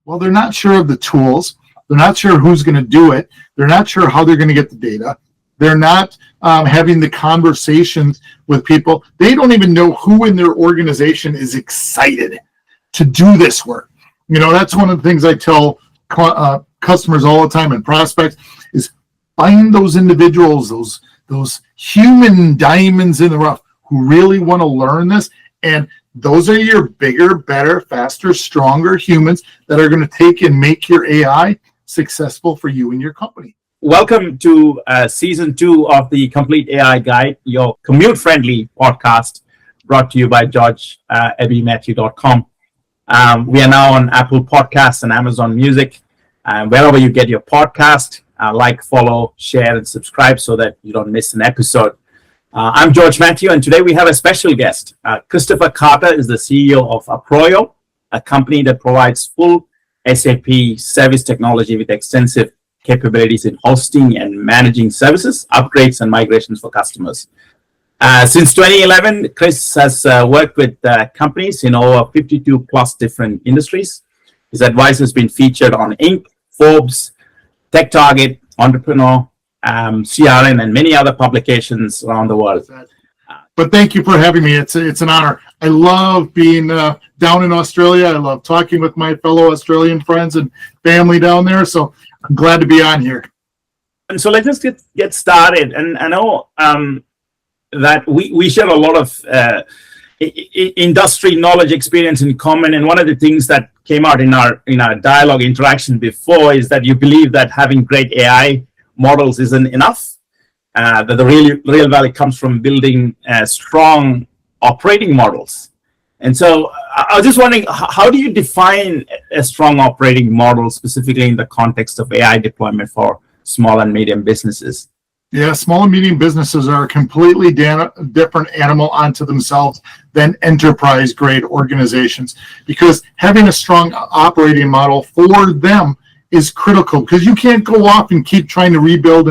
Well, they're not sure of the tools. They're not sure who's going to do it. They're not sure how they're going to get the data. They're not having the conversations with people. They don't even know who in their organization is excited to do this work. That's one of the things I tell customers all the time and prospects is find those individuals, those human diamonds in the rough who really want to learn this. And those are your bigger, better, faster, stronger humans that are going to take and make your AI successful for you and your company. Welcome to season 2 of the Complete AI Guide, your commute-friendly podcast brought to you by GeorgeAbbeyMatthew.com. We are now on Apple Podcasts and Amazon Music. Wherever you get your podcast, like, follow, share, and subscribe so that you don't miss an episode. I'm George Matthew, and today we have a special guest. Christopher Carter is the CEO of Approyo, a company that provides full SAP service technology with extensive capabilities in hosting and managing services, upgrades, and migrations for customers. Since 2011, Chris has worked with companies in over 52 plus different industries. His advice has been featured on Inc., Forbes, TechTarget, Entrepreneur, CRN, and many other publications around the world. But thank you for having me. It's an honor. I love being down in Australia. I love talking with my fellow Australian friends and family down there. So I'm glad to be on here. And so let's just get started. And I know that we share a lot of industry knowledge, experience in common. And one of the things that came out in our dialogue interaction before is that you believe that having great AI models isn't enough. That the real value comes from building strong operating models. And so I was just wondering, how do you define a strong operating model specifically in the context of AI deployment for small and medium businesses? Yeah, small and medium businesses are a completely different animal unto themselves than enterprise-grade organizations, because having a strong operating model for them is critical, because you can't go off and keep trying to rebuild.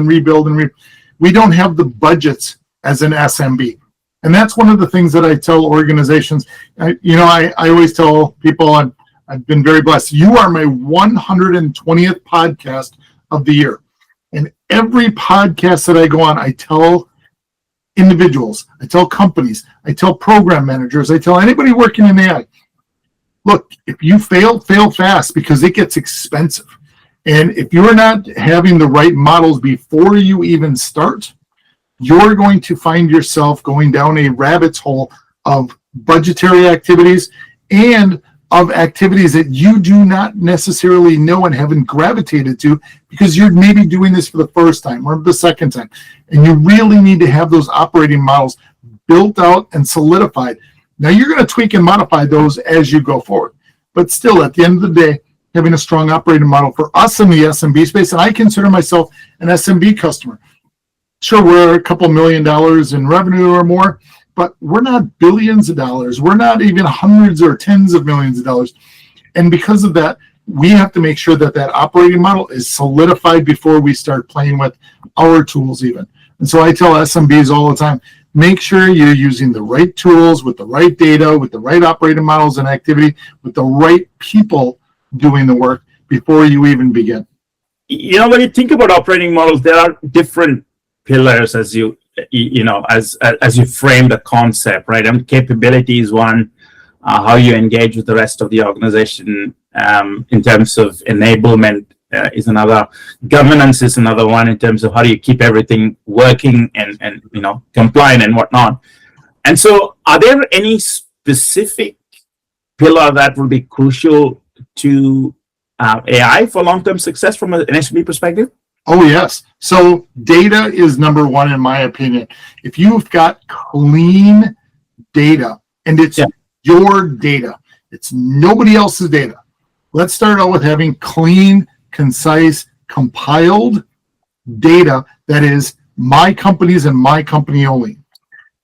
We don't have the budgets as an SMB. And that's one of the things that I tell organizations. I always tell people, I've been very blessed. You are my 120th podcast of the year. And every podcast that I go on, I tell individuals, I tell companies, I tell program managers, I tell anybody working in AI, look, if you fail fast, because it gets expensive. And if you're not having the right models before you even start, you're going to find yourself going down a rabbit's hole of budgetary activities and of activities that you do not necessarily know and haven't gravitated to, because you're maybe doing this for the first time or the second time. And you really need to have those operating models built out and solidified. Now, you're going to tweak and modify those as you go forward. But still, at the end of the day, having a strong operating model for us in the SMB space, and I consider myself an SMB customer. Sure, we're a couple $1 million in revenue or more, but we're not billions of dollars. We're not even hundreds or tens of millions of dollars. And because of that, we have to make sure that operating model is solidified before we start playing with our tools even. And so I tell SMBs all the time, make sure you're using the right tools with the right data, with the right operating models and activity, with the right people doing the work before you even begin. When you think about operating models, there are different pillars as you frame the concept, right? Capability is one, how you engage with the rest of the organization in terms of enablement is another, governance is another one in terms of how do you keep everything working and compliant and whatnot. And so are there any specific pillar that will be crucial to AI for long-term success from an SMB perspective? Oh, yes. So data is number one, in my opinion. If you've got clean data, and it's your data, it's nobody else's data. Let's start out with having clean, concise, compiled data that is my company's and my company only.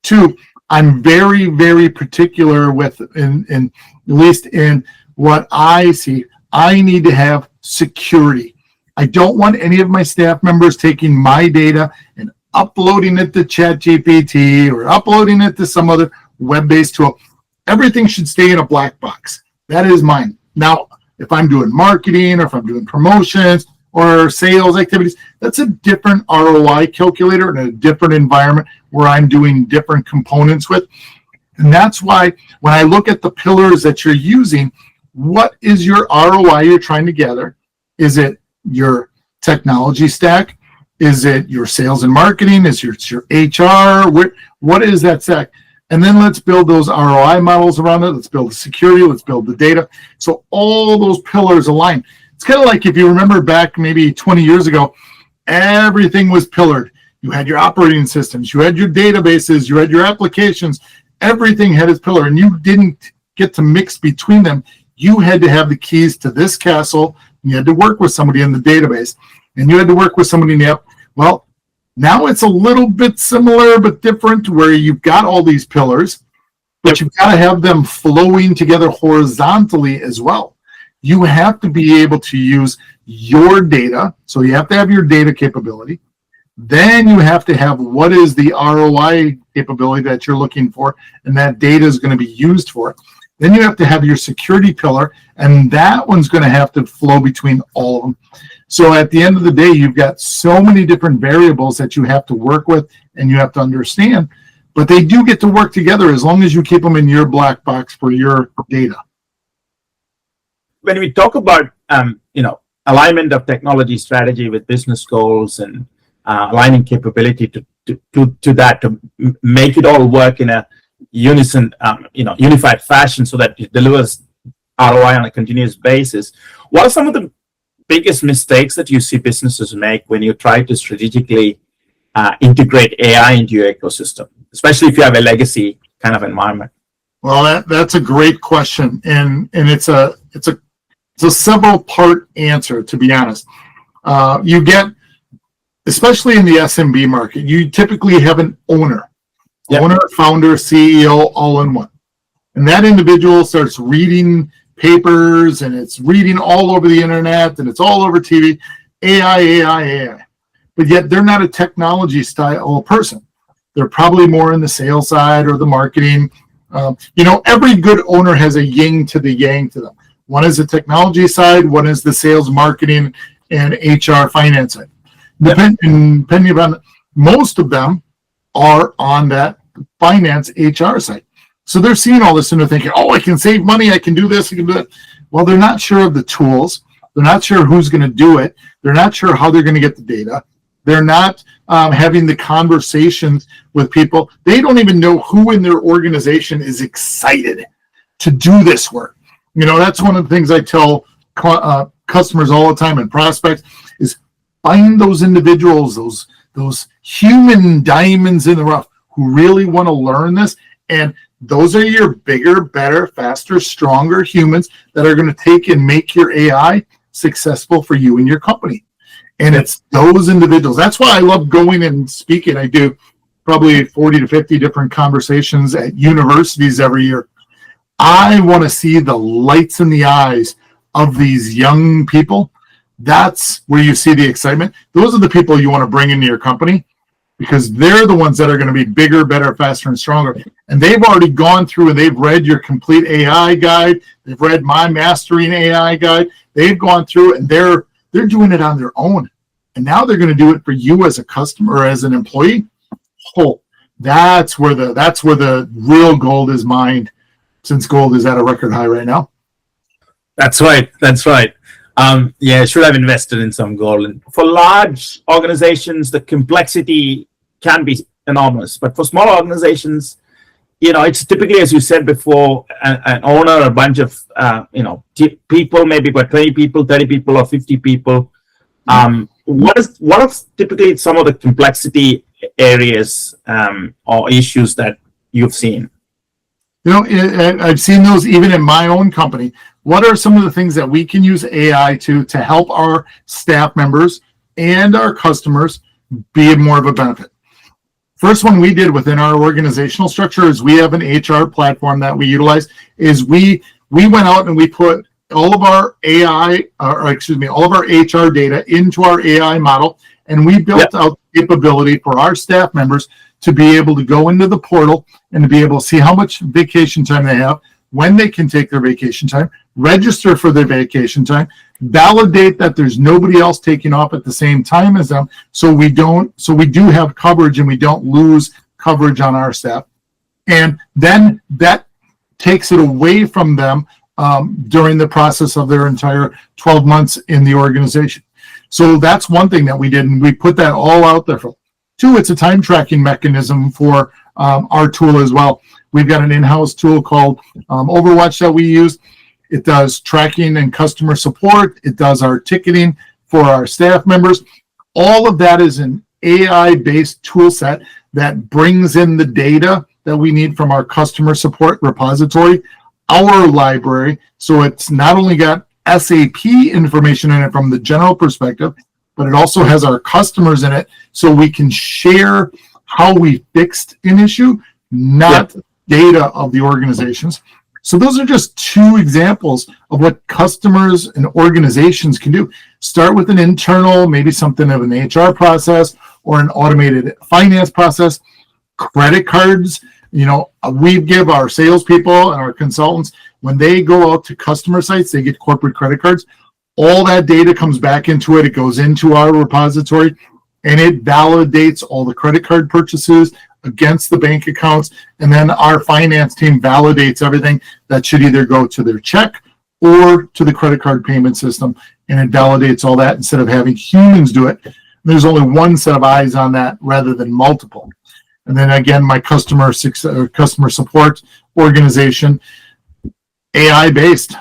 2, I'm very, very particular with, at least in what I see, I need to have security. I don't want any of my staff members taking my data and uploading it to ChatGPT or uploading it to some other web-based tool. Everything should stay in a black box. That is mine. Now, if I'm doing marketing or if I'm doing promotions or sales activities, that's a different ROI calculator and a different environment where I'm doing different components with. And that's why when I look at the pillars that you're using, what is your ROI you're trying to gather? Is it your technology stack? Is it your sales and marketing? Is it your HR? What is that stack? And then let's build those ROI models around it. Let's build the security. Let's build the data. So all those pillars align. It's kind of like if you remember back maybe 20 years ago, everything was pillared. You had your operating systems, you had your databases, you had your applications. Everything had its pillar, and you didn't get to mix between them. You had to have the keys to this castle. And you had to work with somebody in the database, and you had to work with somebody in the app. Well, now it's a little bit similar but different, where you've got all these pillars, but you've got to have them flowing together horizontally as well. You have to be able to use your data. So you have to have your data capability. Then you have to have what is the ROI capability that you're looking for, and that data is going to be used for it. Then you have to have your security pillar, and that one's going to have to flow between all of them. So at the end of the day, you've got so many different variables that you have to work with and you have to understand, but they do get to work together as long as you keep them in your black box for your data. When we talk about alignment of technology strategy with business goals and aligning capability to that, to make it all work in a unified fashion so that it delivers ROI on a continuous basis, what are some of the biggest mistakes that you see businesses make when you try to strategically integrate AI into your ecosystem, especially if you have a legacy kind of environment? Well, that's a great question, and it's a several part answer, to be honest. You get, especially in the SMB market, you typically have an owner, founder, CEO, all in one. And that individual starts reading papers, and it's reading all over the internet, and it's all over TV, AI. But yet they're not a technology style person. They're probably more in the sales side or the marketing. Every good owner has a yin to the yang to them. One is the technology side, one is the sales, marketing, and HR finance side. Depending upon, most of them are on that finance HR side. So they're seeing all this and they're thinking, I can save money, I can do this, I can do that. Well, they're not sure of the tools. They're not sure who's going to do it. They're not sure how they're going to get the data. They're not having the conversations with people. They don't even know who in their organization is excited to do this work. That's one of the things I tell customers all the time and prospects is find those individuals, those human diamonds in the rough who really want to learn this. And those are your bigger, better, faster, stronger humans that are going to take and make your AI successful for you and your company. And it's those individuals. That's why I love going and speaking. I do probably 40 to 50 different conversations at universities every year. I want to see the lights in the eyes of these young people. That's where you see the excitement. Those are the people you want to bring into your company because they're the ones that are going to be bigger, better, faster, and stronger. And they've already gone through and they've read your complete AI guide. They've read my Mastering AI guide. They've gone through and they're doing it on their own. And now they're going to do it for you as a customer or as an employee. Oh, that's where the real gold is mined, since gold is at a record high right now. That's right. Should have invested in some gold. And for large organizations, the complexity can be enormous. But for small organizations, it's typically, as you said before, an owner, a bunch of people, maybe about 20 people, 30 people, or 50 people. What are typically some of the complexity areas or issues that you've seen? I've seen those even in my own company. What are some of the things that we can use AI to help our staff members and our customers be more of a benefit? First one we did within our organizational structure is we have an HR platform that we utilize. Is we went out and we put all of our all of our HR data into our AI model, and we built out the capability for our staff members to be able to go into the portal and to be able to see how much vacation time they have, when they can take their vacation time, register for their vacation time, validate that there's nobody else taking off at the same time as them, so we do have coverage and we don't lose coverage on our staff. And then that takes it away from them during the process of their entire 12 months in the organization. So that's one thing that we did, and we put that all out there. Two, it's a time tracking mechanism for our tool as well. We've got an in-house tool called Overwatch that we use. It does tracking and customer support. It does our ticketing for our staff members. All of that is an AI-based tool set that brings in the data that we need from our customer support repository, our library. So it's not only got SAP information in it from the general perspective, but it also has our customers in it, so we can share how we fixed an issue, not data of the organizations. So those are just two examples of what customers and organizations can do. Start with an internal, maybe something of an HR process or an automated finance process. Credit cards, we give our salespeople and our consultants, when they go out to customer sites, they get corporate credit cards. All that data comes back into it. It goes into our repository, and it validates all the credit card purchases against the bank accounts. And then our finance team validates everything that should either go to their check or to the credit card payment system. And it validates all that instead of having humans do it. There's only one set of eyes on that rather than multiple. And then again, my customer support organization, AI-based.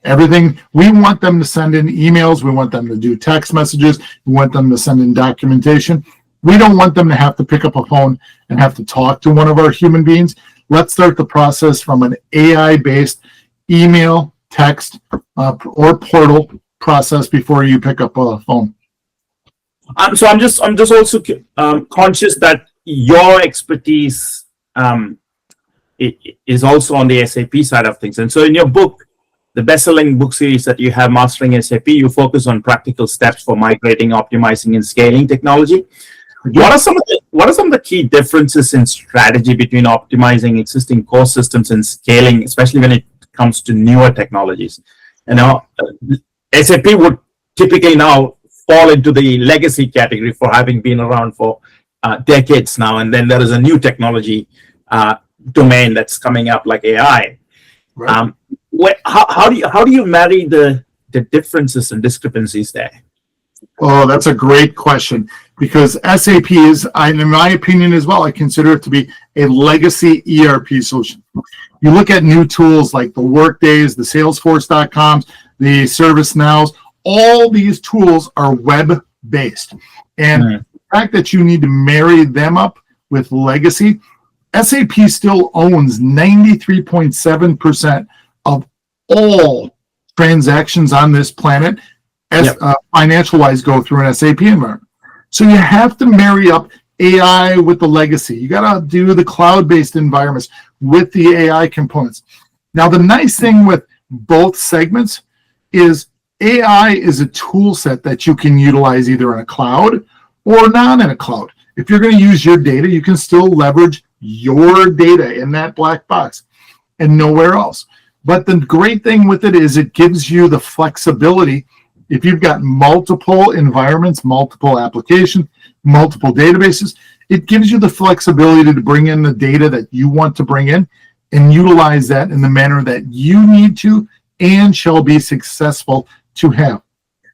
Everything, we want them to send in emails. We want them to do text messages. We want them to send in documentation. We don't want them to have to pick up a phone and have to talk to one of our human beings. Let's start the process from an AI-based email, text, or portal process before you pick up a phone. So I'm just also conscious that your expertise is also on the SAP side of things. And so in your book, the best-selling book series that you have, Mastering SAP, you focus on practical steps for migrating, optimizing, and scaling technology. What are some of the key differences in strategy between optimizing existing core systems and scaling, especially when it comes to newer technologies? SAP would typically now fall into the legacy category for having been around for decades now, and then there is a new technology domain that's coming up like AI. Right. How do you marry the differences and discrepancies there? Oh, that's a great question, because SAP is, in my opinion as well, I consider it to be a legacy ERP solution. You look at new tools like the Workdays, the Salesforce.coms, the ServiceNows, all these tools are web-based. And the fact that you need to marry them up with legacy, SAP still owns 93.7% of all transactions on this planet, financial-wise, go through an SAP environment. So you have to marry up AI with the legacy. You got to do the cloud-based environments with the AI components. Now, the nice thing with both segments is AI is a tool set that you can utilize either in a cloud or not in a cloud. If you're going to use your data, you can still leverage your data in that black box and nowhere else. But the great thing with it is it gives you the flexibility. If you've got multiple environments, multiple applications, multiple databases, it gives you the flexibility to bring in the data that you want to bring in and utilize that in the manner that you need to and shall be successful to have.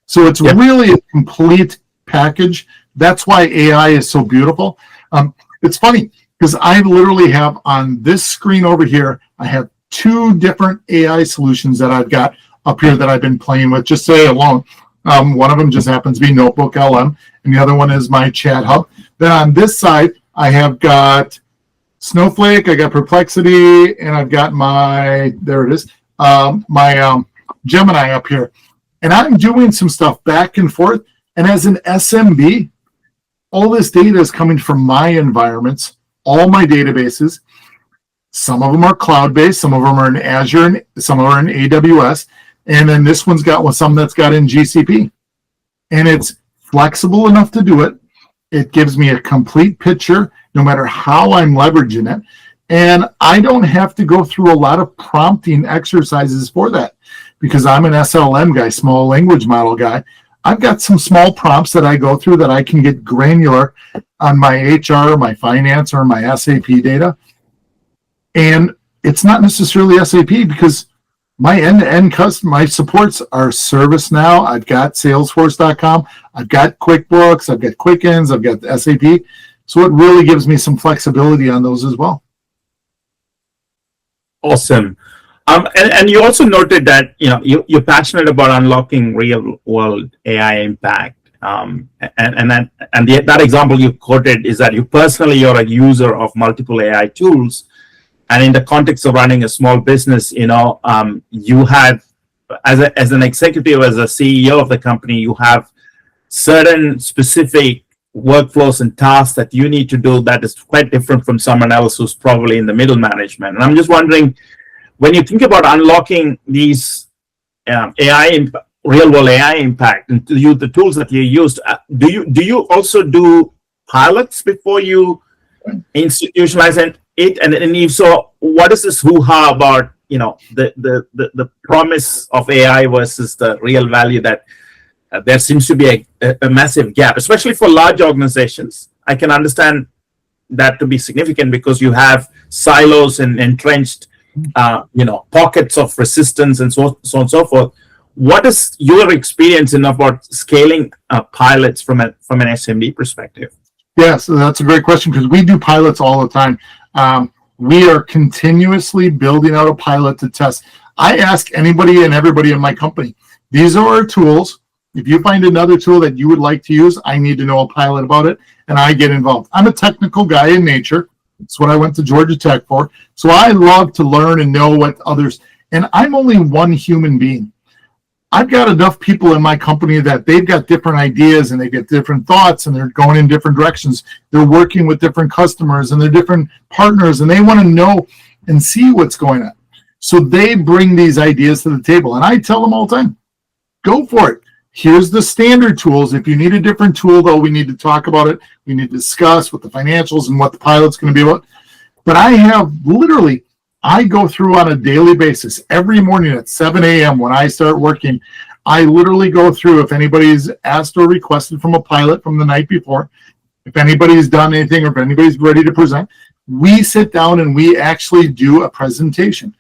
So it's really a complete package. That's why AI is so beautiful. It's funny because I literally have on this screen over here, I have two different AI solutions that I've got up here that I've been playing with, just say alone. One of them just happens to be Notebook LM, and the other one is my Chat Hub. Then on this side, I have got Snowflake, I got Perplexity, and I've got my Gemini up here. And I'm doing some stuff back and forth. And as an SMB, all this data is coming from my environments, all my databases. Some of them are cloud-based, some of them are in Azure, and some are in AWS. And then this one's got some that's got in GCP. And it's flexible enough to do it. It gives me a complete picture, no matter how I'm leveraging it. And I don't have to go through a lot of prompting exercises for that because I'm an SLM guy, small language model guy. I've got some small prompts that I go through that I can get granular on my HR, my finance, or my SAP data. And it's not necessarily SAP because my end-to-end my supports are ServiceNow. I've got Salesforce.com. I've got QuickBooks. I've got Quickens. I've got SAP. So it really gives me some flexibility on those as well. Awesome. And you also noted that you're passionate about unlocking real world AI impact. That example you quoted is that you're a user of multiple AI tools, and in the context of running a small business, you have as an executive, as a CEO of the company, you have certain specific workflows and tasks that you need to do that is quite different from someone else who's probably in the middle management. And I'm just wondering, when you think about unlocking these real world AI impact and to use the tools that you used, do you also do pilots before you institutionalize it? And if so, what is this hoo-ha about the promise of AI versus the real value that there seems to be a massive gap, especially for large organizations? I can understand that to be significant because you have silos and entrenched pockets of resistance and so on and so forth. What is your experience in about scaling pilots from an SMB perspective? Yeah, so that's a great question because we do pilots all the time. We are continuously building out a pilot to test. I ask anybody and everybody in my company, these are our tools. If you find another tool that you would like to use, I need to know a pilot about it, and I get involved. I'm a technical guy in nature. That's what I went to Georgia Tech for. So I love to learn and know what others, and I'm only one human being. I've got enough people in my company that they've got different ideas and they get different thoughts and they're going in different directions. They're working with different customers and they're different partners and they want to know and see what's going on. So they bring these ideas to the table, and I tell them all the time, go for it. Here's the standard tools. If you need a different tool, though, we need to talk about it. We need to discuss what the financials and what the pilot's going to be about. But I go through on a daily basis. Every morning at 7 a.m. when I start working, I literally go through if anybody's asked or requested from a pilot from the night before, if anybody's done anything or if anybody's ready to present, we sit down and we actually do a presentation.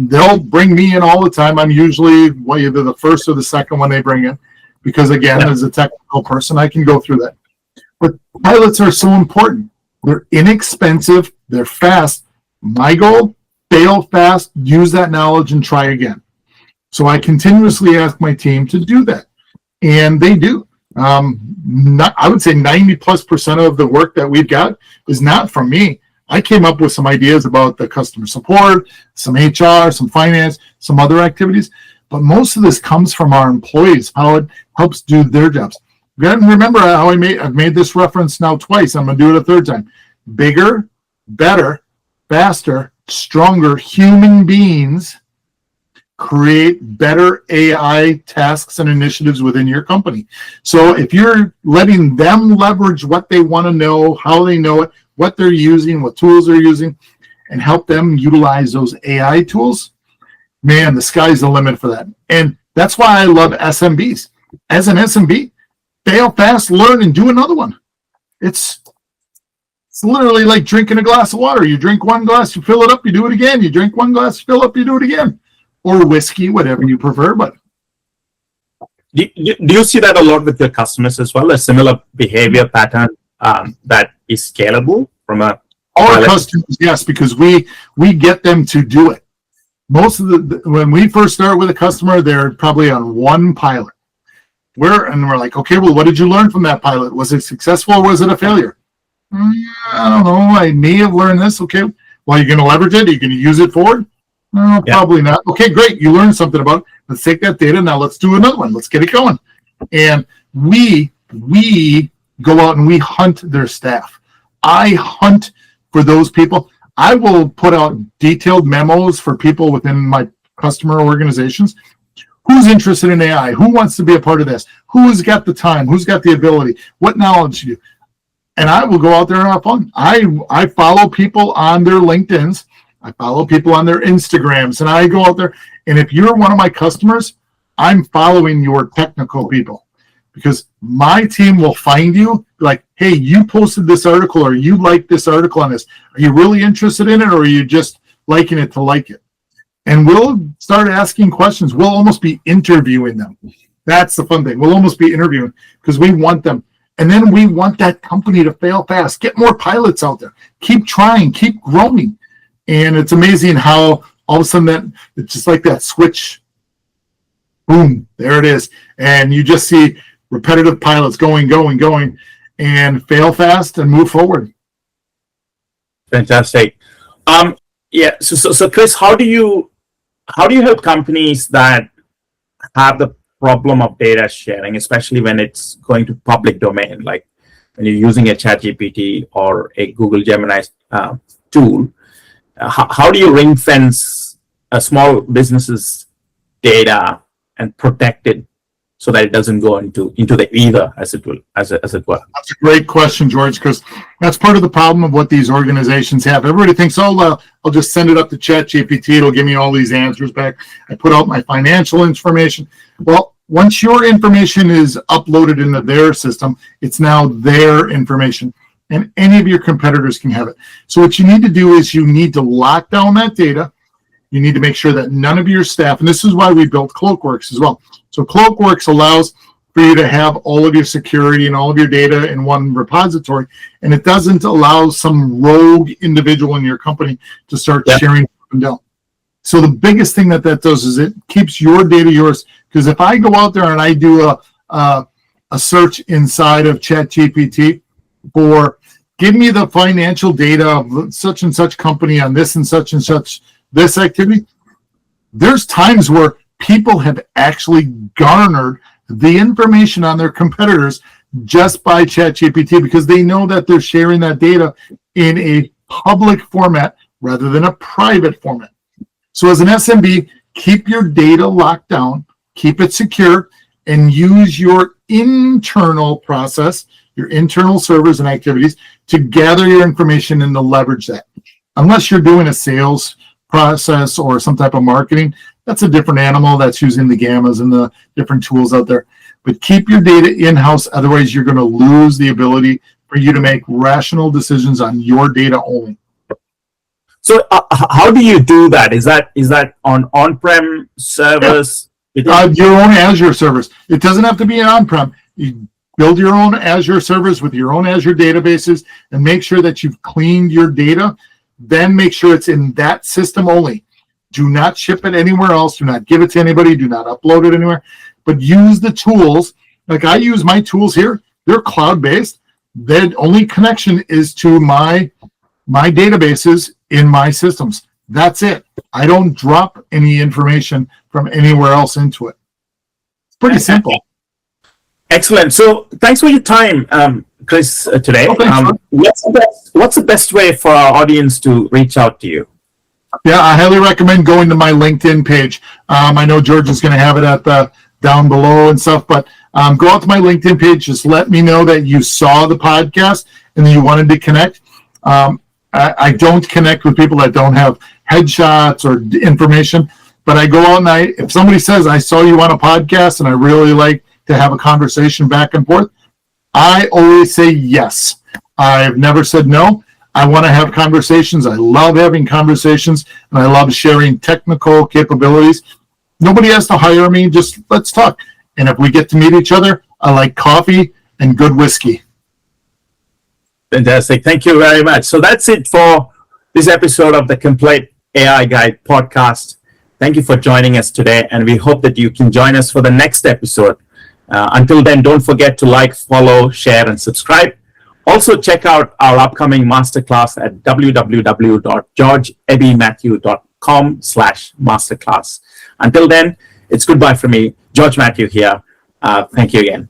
They'll bring me in all the time. I'm usually either the first or the second one they bring in because, again, as a technical person, I can go through that. But pilots are so important. They're inexpensive. They're fast. My goal, fail fast, use that knowledge, and try again. So I continuously ask my team to do that, and they do. I would say 90+% of the work that we've got is not from me. I came up with some ideas about the customer support, some HR, some finance, some other activities, but most of this comes from our employees, how it helps do their jobs. Remember how I've made this reference now twice. I'm going to do it a third time. Bigger, better, faster, stronger human beings create better AI tasks and initiatives within your company. So if you're letting them leverage what they want to know, how they know it, what they're using, what tools they're using, and help them utilize those AI tools, man, the sky's the limit for that. And that's why I love SMBs. As an SMB, fail fast, learn, and do another one. It's literally like drinking a glass of water. You drink one glass, you fill it up, you do it again. You drink one glass, you fill up, you do it again. Or whiskey, whatever you prefer. But do you see that a lot with your customers as well? A similar behavior pattern that is scalable from our customers, yes, because we get them to do it. Most of when we first start with a customer, they're probably on one pilot. We're like, okay, well, what did you learn from that pilot? Was it successful or was it a failure? I don't know. I may have learned this. Okay, well, you're going to leverage it. You're going to use it forward. No, probably not. Okay, great. You learned something about it. Let's take that data. Now let's do another one. Let's get it going. And we go out and we hunt their staff. I hunt for those people. I will put out detailed memos for people within my customer organizations. Who's interested in AI? Who wants to be a part of this? Who's got the time? Who's got the ability? What knowledge do you? and I will go out there and have fun. I follow people on their LinkedIn's, I follow people on their Instagrams, and I go out there. And if you're one of my customers, I'm following your technical people, because my team will find you like, hey, you posted this article, or you liked this article on this. Are you really interested in it, or are you just liking it to like it? And we'll start asking questions. We'll almost be interviewing them. That's the fun thing. We'll almost be interviewing, because we want them. And then we want that company to fail fast. Get more pilots out there. Keep trying. Keep growing. And it's amazing how all of a sudden it's just like that switch. Boom, there it is. And you just see repetitive pilots going, and fail fast and move forward. Fantastic. Yeah. So Chris, how do you help companies that have the problem of data sharing, especially when it's going to public domain, like when you're using a ChatGPT or a Google Gemini tool? How do you ring fence a small business's data and protect it so that it doesn't go into the ether, as it were? That's a great question, George, because that's part of the problem of what these organizations have. Everybody thinks, oh, I'll just send it up to ChatGPT. It'll give me all these answers back. I put out my financial information. Well, once your information is uploaded into their system, it's now their information, and any of your competitors can have it. So what you need to do is you need to lock down that data. You need to make sure that none of your staff, and this is why we built Cloakworks as well. So Cloakworks allows for you to have all of your security and all of your data in one repository, and it doesn't allow some rogue individual in your company to start sharing up and down. So the biggest thing that does is it keeps your data yours. Because if I go out there and I do a search inside of ChatGPT for give me the financial data of such and such company on this and such this activity, there's times where people have actually garnered the information on their competitors just by ChatGPT, because they know that they're sharing that data in a public format rather than a private format. So as an SMB, keep your data locked down, keep it secure, and use your internal process, your internal servers and activities to gather your information and to leverage that. Unless you're doing a sales process or some type of marketing, that's a different animal. That's using the gammas and the different tools out there. But keep your data in-house, otherwise you're going to lose the ability for you to make rational decisions on your data only. So how do you do that? Is that on-prem servers? Yeah. Your own Azure servers. It doesn't have to be an on-prem. You build your own Azure servers with your own Azure databases, and make sure that you've cleaned your data. Then make sure it's in that system only. Do not ship it anywhere else. Do not give it to anybody. Do not upload it anywhere. But use the tools. Like I use my tools here. They're cloud-based. The only connection is to my databases in my systems. That's it. I don't drop any information from anywhere else into it. It's pretty simple. Excellent. So thanks for your time, Chris, today. What's the best way for our audience to reach out to you? Yeah, I highly recommend going to my LinkedIn page. I know George is going to have it at the down below and stuff, but go out to my LinkedIn page. Just let me know that you saw the podcast and that you wanted to connect. I don't connect with people that don't have headshots or information, but I go out and if somebody says, I saw you on a podcast and I really like to have a conversation back and forth, I always say yes. I've never said no. I want to have conversations. I love having conversations, and I love sharing technical capabilities. Nobody has to hire me. Just let's talk. And if we get to meet each other, I like coffee and good whiskey. Fantastic. Thank you very much. So that's it for this episode of the Complete AI Guide podcast. Thank you for joining us today, and we hope that you can join us for the next episode. Until then, don't forget to like, follow, share, and subscribe. Also, check out our upcoming masterclass at www.georgeebbmatthew.com/masterclass. Until then, it's goodbye from me, George Matthew here. Thank you again.